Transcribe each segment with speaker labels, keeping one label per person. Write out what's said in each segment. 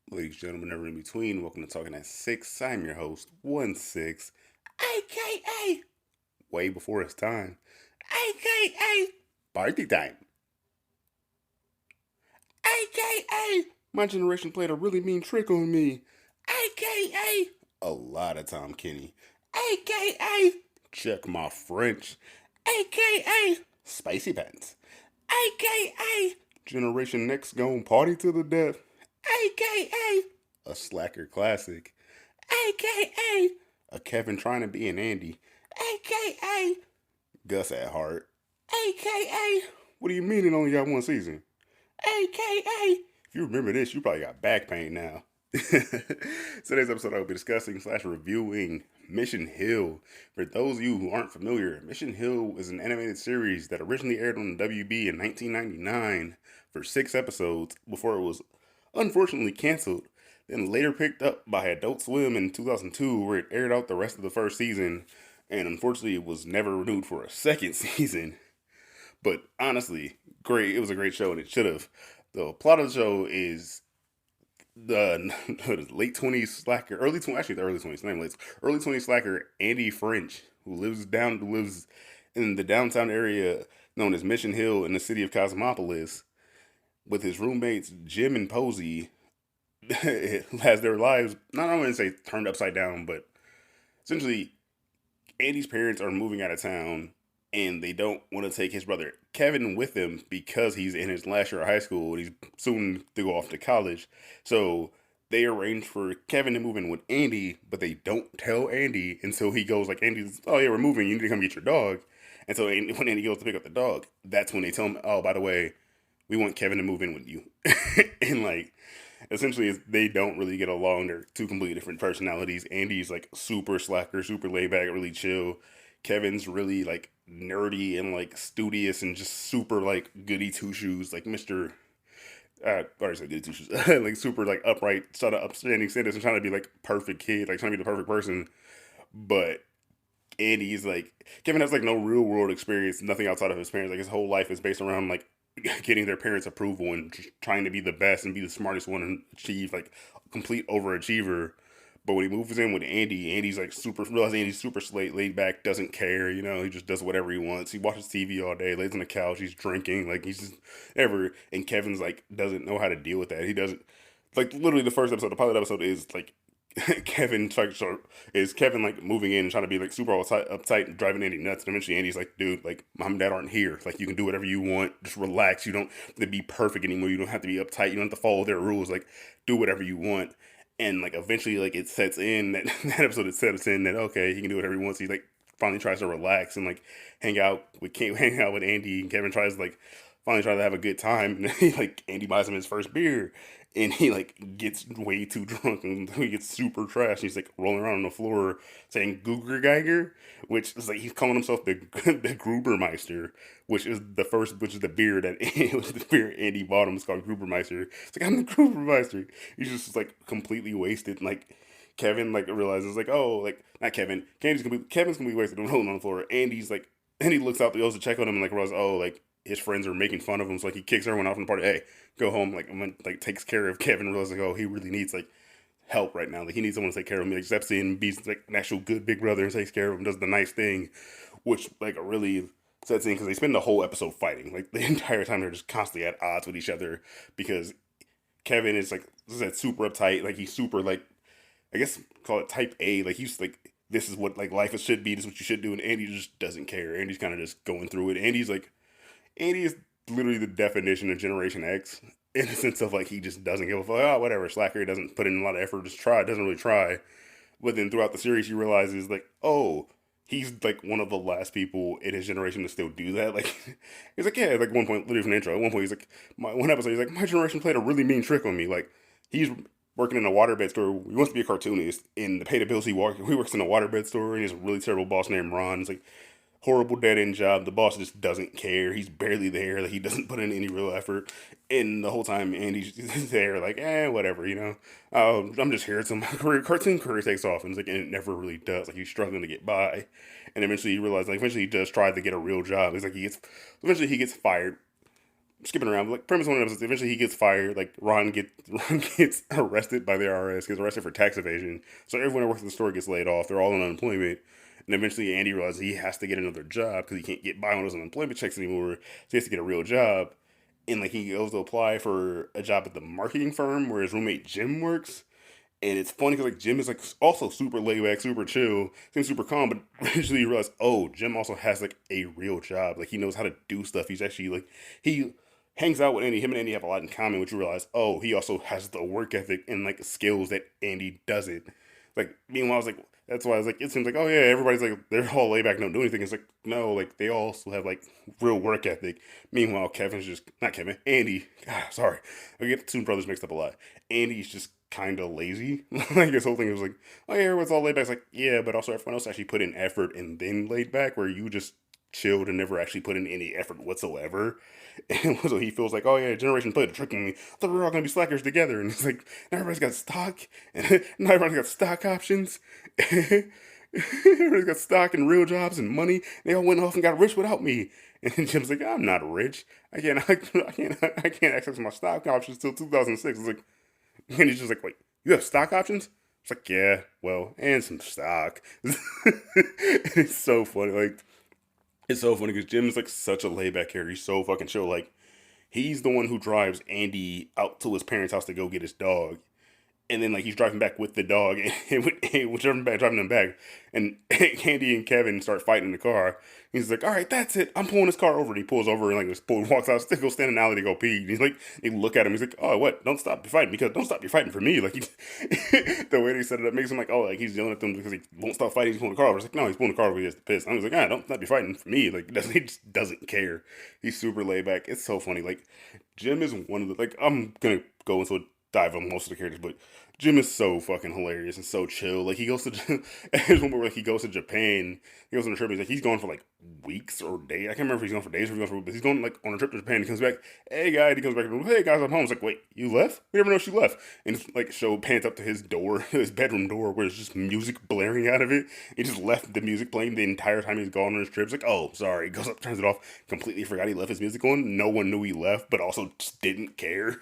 Speaker 1: Ladies and gentlemen, never in between, welcome to Talking at 6. I'm your host, 1-6, aka way before it's time, aka party time, aka my generation played a really mean trick on me, aka a lot of Tom Kenny, aka check my French, aka spicy pants, aka Generation Next gon' party to the death, aka a slacker classic, aka a Kevin trying to be an Andy, aka Gus at heart, aka what do you mean it only got one season, aka if you remember this, you probably got back pain now. Today's episode I will be discussing slash reviewing Mission Hill. For those of you who aren't familiar, Mission Hill is an animated series that originally aired on the WB in 1999 for 6 episodes before it was unfortunately canceled, then later picked up by Adult Swim in 2002, where it aired out the rest of the first season, and unfortunately it was never renewed for a second season. But honestly, great. It was a great show, and it should have. The plot of the show is the late 20s slacker, early 20s, actually the early 20s, name late, early 20s slacker Andy French, who lives in the downtown area known as Mission Hill in the city of Cosmopolis, with his roommates Jim and Posey, has their lives, not I wouldn't say turned upside down, but essentially Andy's parents are moving out of town and they don't want to take his brother Kevin with them because he's in his last year of high school and he's soon to go off to college. So they arrange for Kevin to move in with Andy, but they don't tell Andy until he goes like, Andy's, oh yeah, we're moving, you need to come get your dog. And so when Andy goes to pick up the dog, that's when they tell him, oh, by the way, we want Kevin to move in with you. And like essentially they don't really get along. They're two completely different personalities. Andy's like super slacker, super laid back, really chill. Kevin's really like nerdy and like studious and just super like goody two shoes, like Mr. I already said goody two shoes, like super like upright, sort of upstanding citizen, trying to be like perfect kid, like trying to be the perfect person. But Andy's like Kevin has like no real world experience, nothing outside of his parents. Like his whole life is based around like getting their parents' approval and trying to be the best and be the smartest one and achieve like a complete overachiever. But when he moves in with Andy, Andy's like super realizes Andy's super laid back, doesn't care, he just does whatever he wants. He watches TV all day, lays on the couch, he's drinking, like he's just ever and Kevin's like doesn't know how to deal with that. He doesn't like literally the first episode, the pilot episode is like Kevin like so is Kevin like moving in and trying to be like super uptight and driving Andy nuts. And eventually Andy's like, dude, like mom and dad aren't here. Like you can do whatever you want. Just relax. You don't have to be perfect anymore. You don't have to be uptight. You don't have to follow their rules. Like do whatever you want. And like eventually like it sets in that that episode it sets in that okay he can do whatever he wants. He like finally tries to relax and like hang out with Andy, and Kevin tries to like finally try to have a good time. And he, like Andy buys him his first beer, and he like gets way too drunk and he gets super trash. He's like rolling around on the floor saying Googer Geiger, which is like he's calling himself the Grubermeister, which is the beer that was the beer Andy bought him. It's called Grubermeister. It's like I'm the Grubermeister. He's just like completely wasted. Like Kevin like realizes like oh like not Kevin Kevin's gonna be wasted and rolling on the floor. Andy's like and he looks out the goes to check on him and like realizes oh like his friends are making fun of him. So like he kicks everyone off in the party. Hey, go home. Like takes care of Kevin. Realizes like oh he really needs like help right now. Like he needs someone to take care of him. Like steps in, be like an actual good big brother and takes care of him. Does the nice thing, which like really sets in because they spend the whole episode fighting. Like the entire time they're just constantly at odds with each other because Kevin is like this is super uptight. Like he's super like I guess call it type A. Like he's like this is what like life should be. This is what you should do. And Andy just doesn't care. Andy's kind of just going through it. Andy is literally the definition of Generation X in the sense of like he just doesn't give a fuck. Oh, whatever. Slacker doesn't put in a lot of effort. Just try. Doesn't really try. But then throughout the series, you realizes like, oh, he's like one of the last people in his generation to still do that. Like, he's like, yeah, like one point, literally from the intro. At one point, he's like, one episode, he's like, my generation played a really mean trick on me. Like, he's working in a waterbed store. He wants to be a cartoonist, and to pay the bills, he works in a waterbed store, and he has a really terrible boss named Ron. It's like, horrible dead end job. The boss just doesn't care. He's barely there. Like he doesn't put in any real effort. And the whole time Andy's there, like, whatever. I'm just here until my cartoon career takes off. And it's like, and it never really does. Like he's struggling to get by. And eventually he realizes, like, eventually he does try to get a real job. It's like eventually he gets fired skipping around. But like premise one episode, eventually he gets fired. Like Ron gets arrested by the IRS, gets arrested for tax evasion. So everyone that works in the store gets laid off. They're all on unemployment. And eventually Andy realizes he has to get another job because he can't get by on those unemployment checks anymore. So he has to get a real job. And like he goes to apply for a job at the marketing firm where his roommate Jim works. And it's funny because like Jim is like also super laid back, super chill, seems super calm, but eventually you realize, oh, Jim also has like a real job. Like he knows how to do stuff. He's actually like he hangs out with Andy. Him and Andy have a lot in common, which you realize, oh, he also has the work ethic and like skills that Andy doesn't. Like meanwhile, I was like, that's why I was like, it seems like, oh yeah, everybody's like they're all laid back, don't do anything. It's like no, like they also have like real work ethic. Meanwhile, Kevin's just not Kevin, Andy. God, sorry, I get the two brothers mixed up a lot. Andy's just kind of lazy. Like his whole thing was like, oh yeah, everyone's all laid back. It's like yeah, but also everyone else actually put in effort and then laid back, where you just chilled and never actually put in any effort whatsoever. And so he feels like, oh yeah, Generation played a trick on me. I thought we were all gonna be slackers together. And it's like now everybody's got stock, and now everybody's got stock options. Everybody's got stock and real jobs and money. They all went off and got rich without me. And Jim's like, I'm not rich. I can't access my stock options till 2006. It's like, and he's just like, wait, you have stock options? It's like, yeah, well, and some stock. It's so funny. Like, it's so funny because Jim's like such a laid back character. He's so fucking chill. Like, he's the one who drives Andy out to his parents' house to go get his dog, and then like he's driving back with the dog, and whichever back driving them back, and Candy and Kevin start fighting in the car. He's like, "All right, that's it. I'm pulling this car over." And he pulls over and like just walks out, still go stand in the alley to go pee. And he's like, they look at him. He's like, "Oh, what? Don't stop your fighting because don't stop your fighting for me." Like the way they set it up makes him like, "Oh, like he's yelling at them because he won't stop fighting. He's pulling the car over." It's like, no, he's pulling the car over. He has to piss. I was like, "Ah, don't stop your fighting for me." Like he just doesn't care. He's super laid back. It's so funny. Like Jim is one of the like I'm gonna go into a dive on most of the characters, but Jim is so fucking hilarious and so chill. Like he goes to there's one where like he goes to Japan. He goes on a trip. He's like he's going for like weeks or days. I can't remember if he's going for days or if he's going for. But he's going like on a trip to Japan. He comes back. Hey guys, he comes back. Hey guys, I'm home. It's like wait, you left? We never know she left. And it's like show pans up to his door, his bedroom door, where there's just music blaring out of it. He just left the music playing the entire time he's gone on his trip. It's like oh sorry. He goes up, turns it off. Completely forgot he left his music on. No one knew he left, but also just didn't care.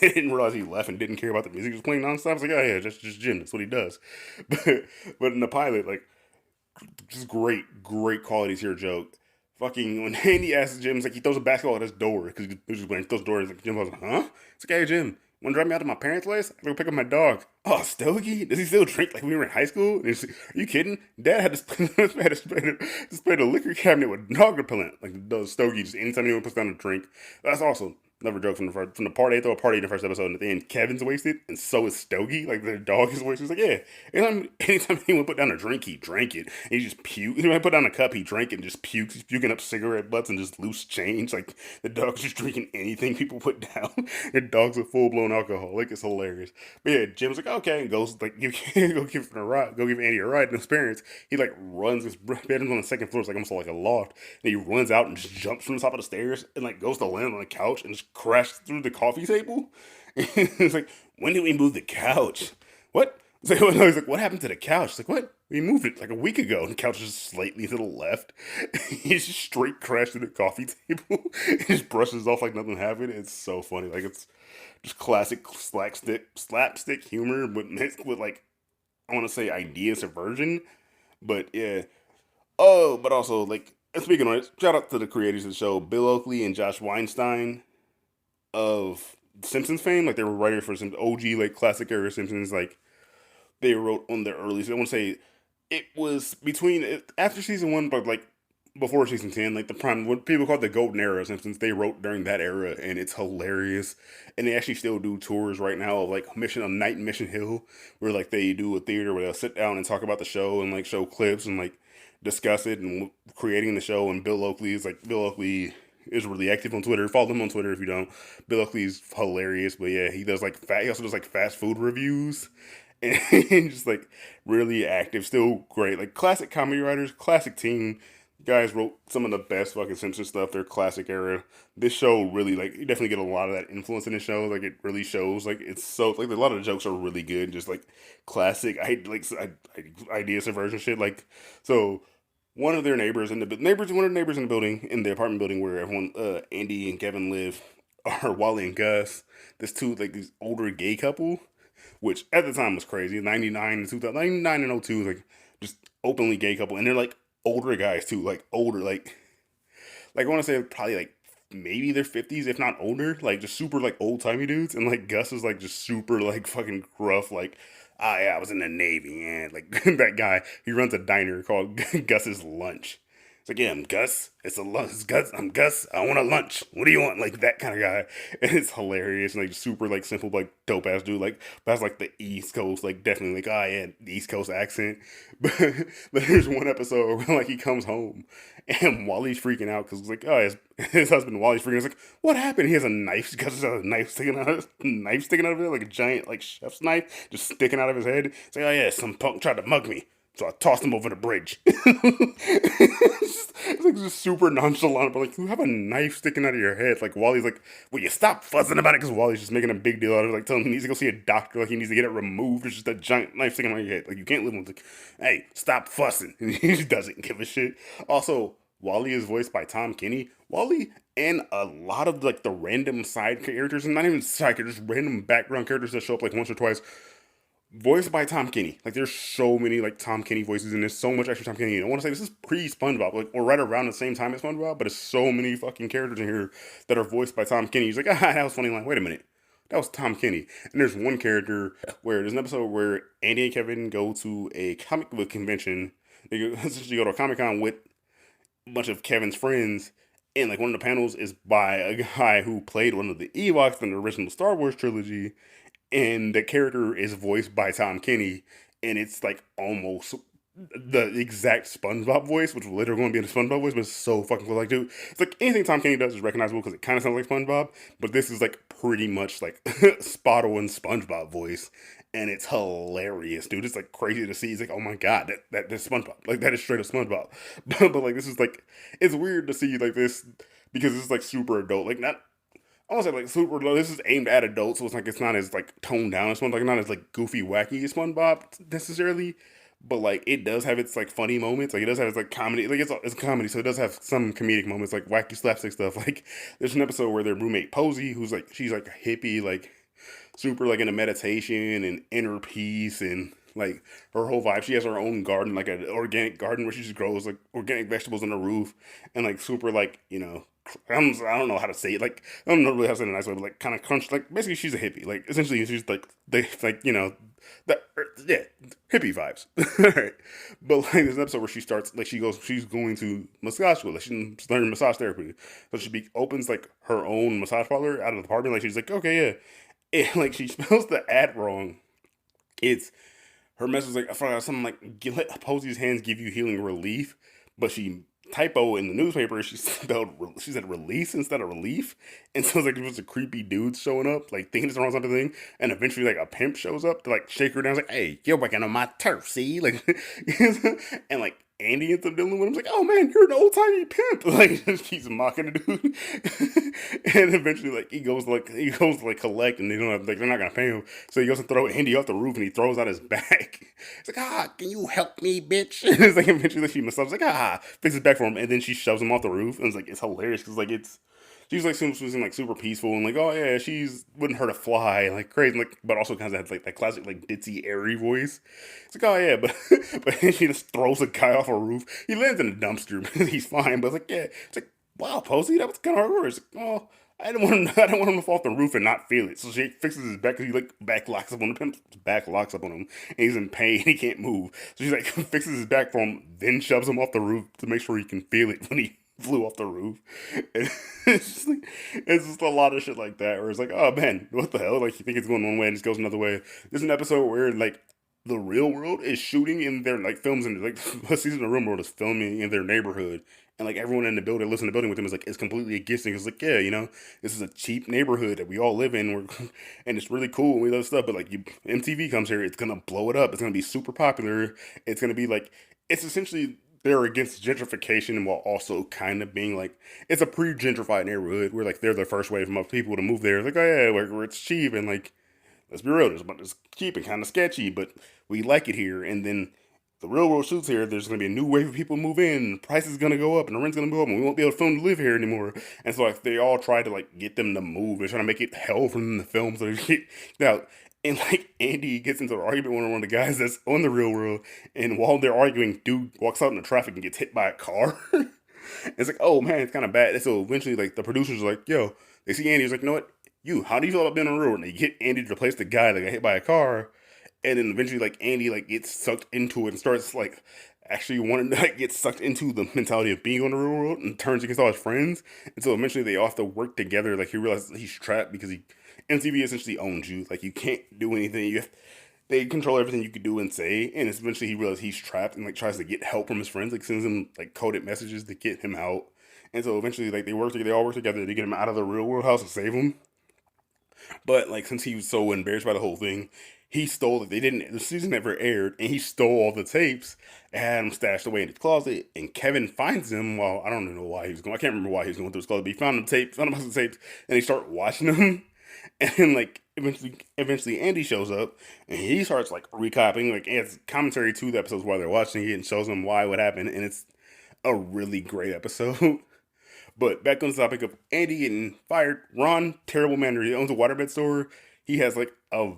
Speaker 1: Didn't realize he left and didn't care about the music. He was playing nonstop. I was like, oh yeah, just Jim. That's what he does. But in the pilot, like, just great qualities here. Joke. Fucking when Andy asks Jim, it's like he throws a basketball at his door because he was just playing. He throws the door. Like Jim goes, huh? It's like, hey Jim, want to drive me out to my parents' place? I go pick up my dog. Oh, Stogie? Does he still drink like we were in high school? And he's like, are you kidding? Dad had to spray the liquor cabinet with dog repellent. Like does Stogie just anytime anyone puts down a drink. That's awesome. Another joke from the party. They throw a party in the first episode, and at the end, Kevin's wasted, and so is Stogie. Like their dog is wasted. He's like, yeah. Anytime anyone put down a drink, he drank it. And he just puke. Anytime I put down a cup, he drank it and just pukes. He's puking up cigarette butts and just loose change. Like the dog's just drinking anything people put down. The dog's a full blown alcoholic. It's hilarious. But yeah, Jim's like, okay, and goes like, go give him a ride. Go give Andy a ride. And his parents, he like runs. His bedroom's on the second floor. It's like almost like a loft. And he runs out and just jumps from the top of the stairs and like goes to land on the couch and just crashed through the coffee table. It's like, when did we move the couch? What? It's like, well, no, he's like, what happened to the couch? It's like, what? We moved it like a week ago, and the couch is just slightly to the left. He's just straight crashed through the coffee table. He just brushes off like nothing happened. It's so funny. Like it's just classic slapstick humor, but mixed with like I want to say idea subversion. But yeah. Oh, but also like speaking of it, shout out to the creators of the show, Bill Oakley and Josh Weinstein of Simpsons fame. Like they were writers for some OG like classic era Simpsons. Like they wrote on the early. So I want to say it was between after season one, but like before season 10, like the prime what people call the golden era of Simpsons. They wrote during that era, and it's hilarious. And they actually still do tours right now of like Mission on Night in Mission Hill, where like they do a theater where they'll sit down and talk about the show and like show clips and like discuss it and creating the show. And Bill Oakley is really active on Twitter. Follow him on Twitter if you don't. Bill Oakley's hilarious, but yeah, he does like he also does like fast food reviews and just like really active, still great. Like classic comedy writers, classic team. Guys wrote some of the best fucking Simpsons stuff. Their classic era. This show really like you definitely get a lot of that influence in the show. Like it really shows. Like it's so like a lot of the jokes are really good. Just like classic. I idea subversion shit. Like so. one of their neighbors in the neighbors, one of the neighbors in the building, in the apartment building where everyone, Andy and Kevin live, are Wally and Gus. This two like this older gay couple, which at the time was crazy. 99 and 2000, 99 and 02, like just openly gay couple, and they're like older guys too, like older, like I want to say probably like maybe their 50s, if not older, like just super like old timey dudes, and like Gus is like just super like fucking gruff, like ah yeah, I was in the Navy, and like that guy, he runs a diner called Gus's Lunch. It's like, yeah, I'm Gus. It's a lunch. It's Gus. I'm Gus. I want a lunch. What do you want? Like that kind of guy. And it's hilarious. And like super like simple, like dope ass dude. Like that's like the East Coast, like definitely like, oh yeah, the East Coast accent. But there's one episode where like he comes home and Wally's freaking out because it's like, oh, his husband Wally's freaking out. He's like, what happened? He has a knife. Gus has a knife sticking out of it, like a giant like chef's knife, just sticking out of his head. It's like, oh yeah, some punk tried to mug me. So I tossed him over the bridge. It's like just super nonchalant, but like you have a knife sticking out of your head. Like Wally's like, will you stop fussing about it? Because Wally's just making a big deal out of it, like telling him he needs to go see a doctor, like he needs to get it removed. It's just a giant knife sticking out of your head. Like you can't live with it. Like, hey, stop fussing. And he just doesn't give a shit. Also, Wally is voiced by Tom Kenny. Wally and a lot of like the random side characters, and not even side characters, just random background characters that show up like once or twice, voiced by Tom Kenny. Like there's so many like Tom Kenny voices, and there's so much extra Tom Kenny. I want to say this is pre SpongeBob, like or right around the same time as SpongeBob, but there's so many fucking characters in here that are voiced by Tom Kenny. He's like, ah, that was funny line. Wait a minute. That was Tom Kenny. And there's one character where there's an episode where Andy and Kevin go to a comic book convention. They essentially go to a Comic Con with a bunch of Kevin's friends. And like one of the panels is by a guy who played one of the Ewoks in the original Star Wars trilogy, and the character is voiced by Tom Kenny, and it's like almost the exact SpongeBob voice, which will later going to be in the SpongeBob voice, but it's so fucking cool. Like, dude, it's like anything Tom Kenny does is recognizable because it kind of sounds like SpongeBob, but this is like pretty much like spot on SpongeBob voice, and it's hilarious, dude. It's like crazy to see. It's like, oh my god, that's SpongeBob. Like that is straight up SpongeBob. But like this is like it's weird to see like this because it's like super adult. Like not I want to say like super low. This is aimed at adults, so it's not as like toned down as one, like not as like goofy wacky as SpongeBob necessarily, but like it does have its like funny moments. Like it does have its like comedy. Like it's comedy, so it does have some comedic moments, like wacky slapstick stuff. Like there's an episode where their roommate Posey, who's like she's like a hippie, like super like into meditation and inner peace and like her whole vibe. She has her own garden, like an organic garden where she just grows like organic vegetables on the roof and like super like I don't know how to say it. Like I don't know really how to say it in a nice way, but like kind of crunch. Like basically, she's a hippie. Like essentially, she's like they like the yeah hippie vibes. Right. But like there's an episode where she starts like she's going to massage school. Like she's learning massage therapy. So opens like her own massage parlor out of the apartment. Like she's like okay yeah, and like she spells the ad wrong. It's her message was like I forgot something like let Posey's hands give you healing relief, but she typo in the newspaper. She said release instead of relief, and so it's like it was a creepy dude showing up, like thinking it's the wrong something thing, and eventually like a pimp shows up to like shake her down. It's like, hey, you're working on my turf, see, like, and like Andy ends up dealing with him. He's like, oh man, you're an old timey pimp. Like just keeps mocking the dude, and eventually like he goes to like collect, and they don't have like they're not gonna pay him, so he goes to throw Andy off the roof, and he throws out his back. It's like, ah, can you help me, bitch? And it's like eventually she massages like, ah, fixes back for him, and then she shoves him off the roof, and it's like it's hilarious because like she's like seems like super peaceful and like oh yeah she's wouldn't hurt a fly like crazy like but also kind of has like that classic like ditzy airy voice. It's like oh yeah but she just throws a guy off a roof. He lands in a dumpster but he's fine. But it's like yeah it's like wow Posey that was kind of hard. It's like oh I don't want him to fall off the roof and not feel it. So she fixes his back because he like back locks up on the pimp's back locks up on him and he's in pain. He can't move. So she's like fixes his back for him, then shoves him off the roof to make sure he can feel it when he flew off the roof. And it's just a lot of shit like that where it's like, oh man, what the hell? Like you think it's going one way and it just goes another way. There's an episode where like the real world is shooting in their like films and like a season of Real World is filming in their neighborhood. And like everyone in the building, lives in the building with them is like is completely against it. It's like, yeah, this is a cheap neighborhood that we all live in. And it's really cool and we love stuff. But like MTV comes here, it's gonna blow it up. It's gonna be super popular. It's gonna be like it's essentially they're against gentrification while also kind of being like it's a pre-gentrified neighborhood where like they're the first wave of people to move there. It's like oh yeah, where it's cheap and like let's be real, it's cheap and kind of sketchy, but we like it here. And then the real world shoots here, there's gonna be a new wave of people move in, price is gonna go up, and the rent's gonna go up, and we won't be able to film to live here anymore. And so like they all try to like get them to move. They're trying to make it hell for them to film so they get out. And like Andy gets into an argument with one of the guys that's on the real world, and while they're arguing, dude walks out in the traffic and gets hit by a car. It's like, oh man, it's kind of bad. And so eventually, like the producers are like, yo, they see Andy. He's like, you know what? How do you feel about being on the road? And they get Andy to replace the guy that got hit by a car. And then eventually, like Andy, like gets sucked into it and starts like actually wanting to like get sucked into the mentality of being on the real world and turns against all his friends. And so eventually, they all have to work together. Like he realizes he's trapped because MTV essentially owns you. Like you can't do anything. They control everything you could do and say, and eventually he realizes he's trapped and like tries to get help from his friends, like sends him like coded messages to get him out. And so eventually, like they all work together to get him out of the real world house and save him. But like since he was so embarrassed by the whole thing, he stole it. They didn't. The season never aired, and he stole all the tapes and had them stashed away in his closet. And Kevin finds him. Well, I don't know why he was going. I can't remember why he was going through his closet, but he found a bunch of tapes, and he started watching them. And like eventually Andy shows up and he starts like recapping, like adds commentary to the episodes while they're watching it and shows them why what happened, and it's a really great episode. But back on the topic of Andy getting fired, Ron, terrible manager, he owns a waterbed store. He has like a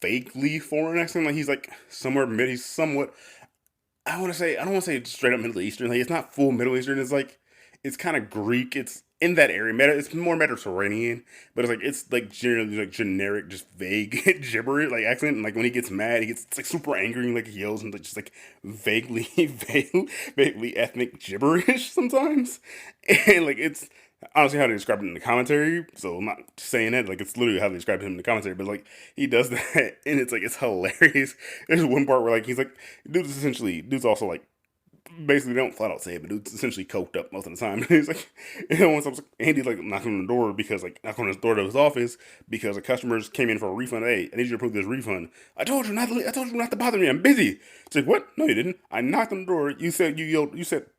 Speaker 1: vaguely foreign accent, like he's like somewhere mid. He's somewhat. I don't want to say straight up Middle Eastern. Like it's not full Middle Eastern. It's like it's kind of Greek. It's in that area. It's more Mediterranean, but it's like generally like generic, just vague gibberish like accent. And like when he gets mad, he gets it's like super angry, and like he yells and like, just like vaguely, vaguely ethnic gibberish sometimes. And like it's honestly how they describe it in the commentary. So I'm not saying that like it's literally how they describe him in the commentary. But like he does that, and it's like it's hilarious. There's one part where like he's like dude's also like basically they don't flat out say it, but dude's essentially coked up most of the time. He's like, and once I was like, Andy like knocking on the door because like knocking on his door to his office because the customers came in for a refund. Hey, I need you to approve this refund. I told you not to bother me. I'm busy. It's like what? No, you didn't. I knocked on the door. You said you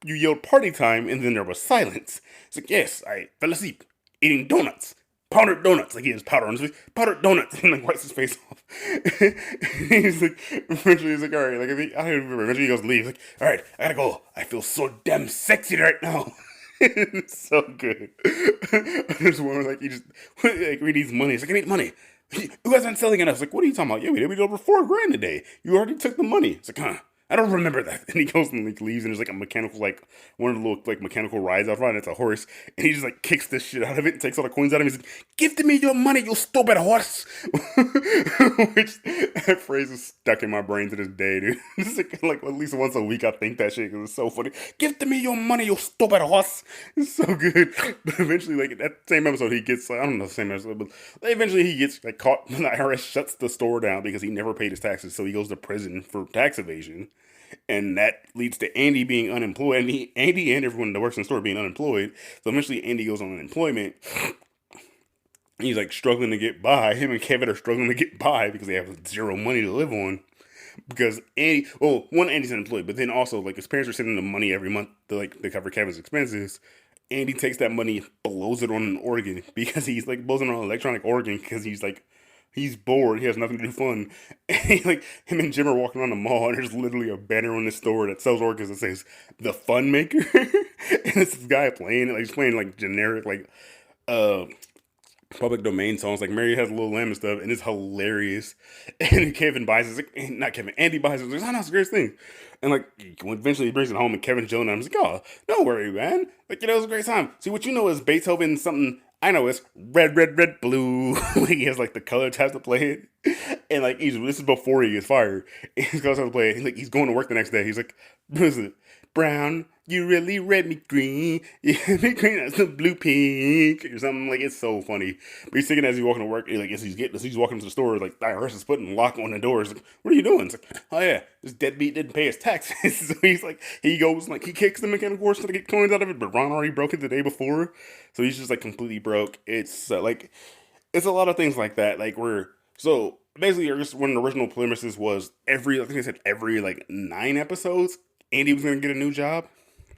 Speaker 1: yelled party time, and then there was silence. It's like yes, I fell asleep eating donuts. Powdered donuts, like he has powder on his face, powdered donuts, and like wipes his face off. He's like, eventually he's like, all right, like I don't remember. Eventually he goes to leave. He's like, all right, I gotta go. I feel so damn sexy right now. It's so good. There's one where like he just like we need money. It's like I need money. You guys aren't selling enough. It's like what are you talking about? Yeah, we did. We did over $4,000 a day. You already took the money. It's like huh. I don't remember that. And he goes and like leaves, and there's like a mechanical, like one of the little like mechanical rides out front. And it's a horse, and he just like kicks the shit out of it, and takes all the coins out of him. He's like, "Give me your money, you stupid horse!" Which that phrase is stuck in my brain to this day, dude. It's like at least once a week I think that shit because it's so funny. Give me your money, you stupid horse! It's so good. But eventually, like in that same episode, he gets like, I don't know the same episode, but eventually he gets like caught. The IRS shuts the store down because he never paid his taxes, so he goes to prison for tax evasion, and that leads to Andy being unemployed. And Andy and everyone that works in the store being unemployed. So eventually, Andy goes on unemployment. He's like struggling to get by. Him and Kevin are struggling to get by because they have zero money to live on. Because Andy, well, one Andy's unemployed, but then also like his parents are sending him money every month to cover Kevin's expenses. Andy takes that money, blows it on an organ because he's like blows it on an electronic organ because he's like he's bored. He has nothing to do fun. And like him and Jim are walking around the mall, and there's literally a banner on the store that sells organs that says "The Fun Maker," and it's this guy playing it. Like he's playing like generic like uh public domain songs like Mary Has a Little Lamb and stuff, and it's hilarious. And Kevin buys it, like, not Kevin, Andy buys it. It's like, oh, no, it's the greatest thing. And like eventually he brings it home, and Kevin's chilling. I'm just like, oh, don't worry, man. Like it was a great time. See, what you know is Beethoven something. I know it's red, red, red, blue. Like he has like the color tabs to play it, and like this is before he gets fired. And he's going to play it. He's going to work the next day. He's like, what is it? Brown, you really read me green. You read me green as the blue pink or something. Like it's so funny. But he's thinking as he's walking to work, like as he's walking to the store, like the IRS is putting a lock on the doors. Like, what are you doing? It's like, oh yeah, this deadbeat didn't pay his taxes. So he's like, he goes like he kicks the mechanical horse to get coins out of it, but Ron already broke it the day before, so he's just like completely broke. It's like it's a lot of things like that. Like we're so basically, just one of the original premises was I think they said every like 9 episodes, Andy was gonna get a new job.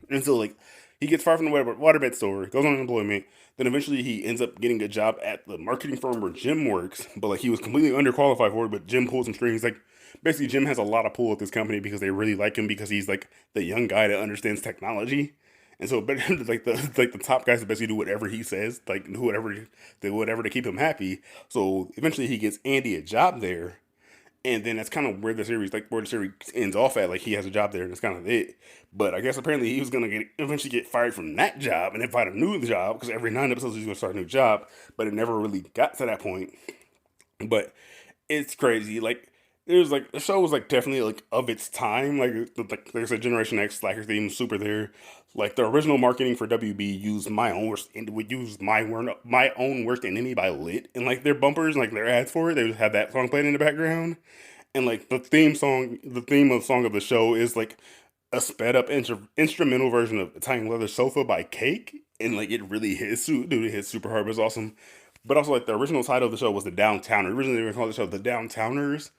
Speaker 1: And so like He gets fired from the waterbed store, goes on unemployment. Then eventually he ends up getting a job at the marketing firm where Jim works, but like he was completely underqualified for it. But Jim pulls some strings. Like basically, Jim has a lot of pull at this company because they really like him because he's like the young guy that understands technology. And so, but like the top guys basically do whatever he says, like do whatever to keep him happy. So eventually, he gets Andy a job there, and then that's kind of where the series ends off at. Like he has a job there, and that's kind of it. But I guess apparently he was gonna eventually get fired from that job and then find a new job because every 9 episodes he's gonna start a new job. But it never really got to that point. But it's crazy. Like there's like the show was like definitely like of its time. Like there's a Generation X Slacker theme super there. Like the original marketing for WB used my own worst would use my own worst enemy by Lit and like their bumpers like their ads for it. They would have that song playing in the background. And like the theme of song of the show is like a sped up instrumental version of Italian Leather Sofa by Cake, and like it really hits, dude. It hits super hard. But it's awesome. But also like the original title of the show was the Downtowner. Originally they were called the show the Downtowners,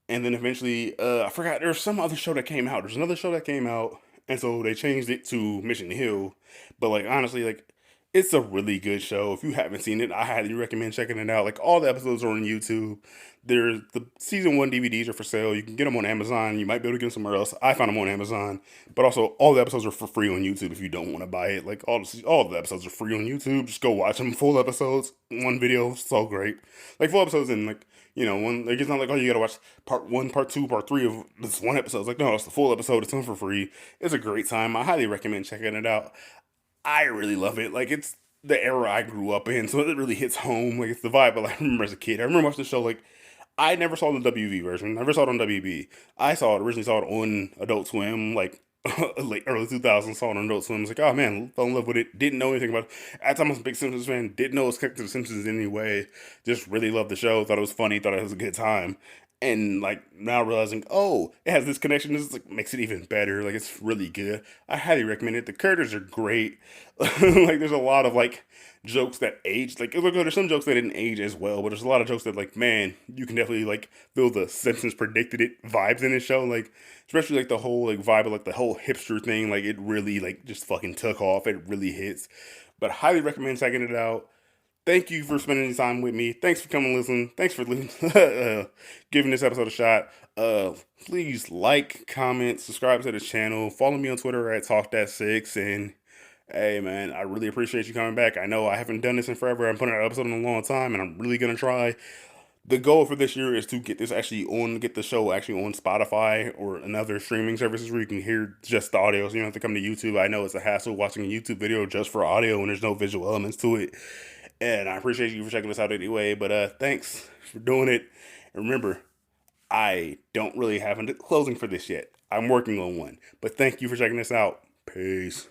Speaker 1: and then eventually I forgot there was some other show that came out. There's another show that came out, and so they changed it to Mission Hill. But like honestly, like it's a really good show. If you haven't seen it, I highly recommend checking it out. Like all the episodes are on YouTube. There's the season one DVDs are for sale. You can get them on Amazon. You might be able to get them somewhere else. I found them on Amazon. But also, all the episodes are for free on YouTube if you don't want to buy it. Like all the episodes are free on YouTube. Just go watch them. Full episodes, one video, so great. Like full episodes and like one. Like it's not like oh you gotta watch part one, part two, part three of this one episode. It's like no, it's the full episode. It's on for free. It's a great time. I highly recommend checking it out. I really love it. Like it's the era I grew up in, so it really hits home. Like it's the vibe I remember as a kid. I remember watching the show. Like I never saw the WV version. Never saw it on WB. I saw it originally saw it on Adult Swim. Like late early 2000s, saw it on Adult Swim. I was like, oh man, fell in love with it. Didn't know anything about it. At the time, I was a big Simpsons fan. Didn't know it was connected to the Simpsons in any way. Just really loved the show. Thought it was funny. Thought it was a good time. And like now realizing, oh, it has this connection. This like makes it even better. Like it's really good. I highly recommend it. The characters are great. Like there's a lot of like jokes that age. Like look, there's some jokes that didn't age as well, but there's a lot of jokes that like man, you can definitely like feel the Simpsons predicted it vibes in this show. Like especially like the whole like vibe of like the whole hipster thing. Like it really like just fucking took off. It really hits. But highly recommend checking it out. Thank you for spending time with me. Thanks for coming and listening. Thanks for giving this episode a shot. Please like, comment, subscribe to the channel. Follow me on Twitter at TalkThat6. And hey, man, I really appreciate you coming back. I know I haven't done this in forever. I'm putting out an episode in a long time, and I'm really gonna try. The goal for this year is to get the show actually on Spotify or another streaming services where you can hear just the audio. So you don't have to come to YouTube. I know it's a hassle watching a YouTube video just for audio and there's no visual elements to it. And I appreciate you for checking this out anyway. But thanks for doing it. And remember, I don't really have a closing for this yet. I'm working on one. But thank you for checking this out. Peace.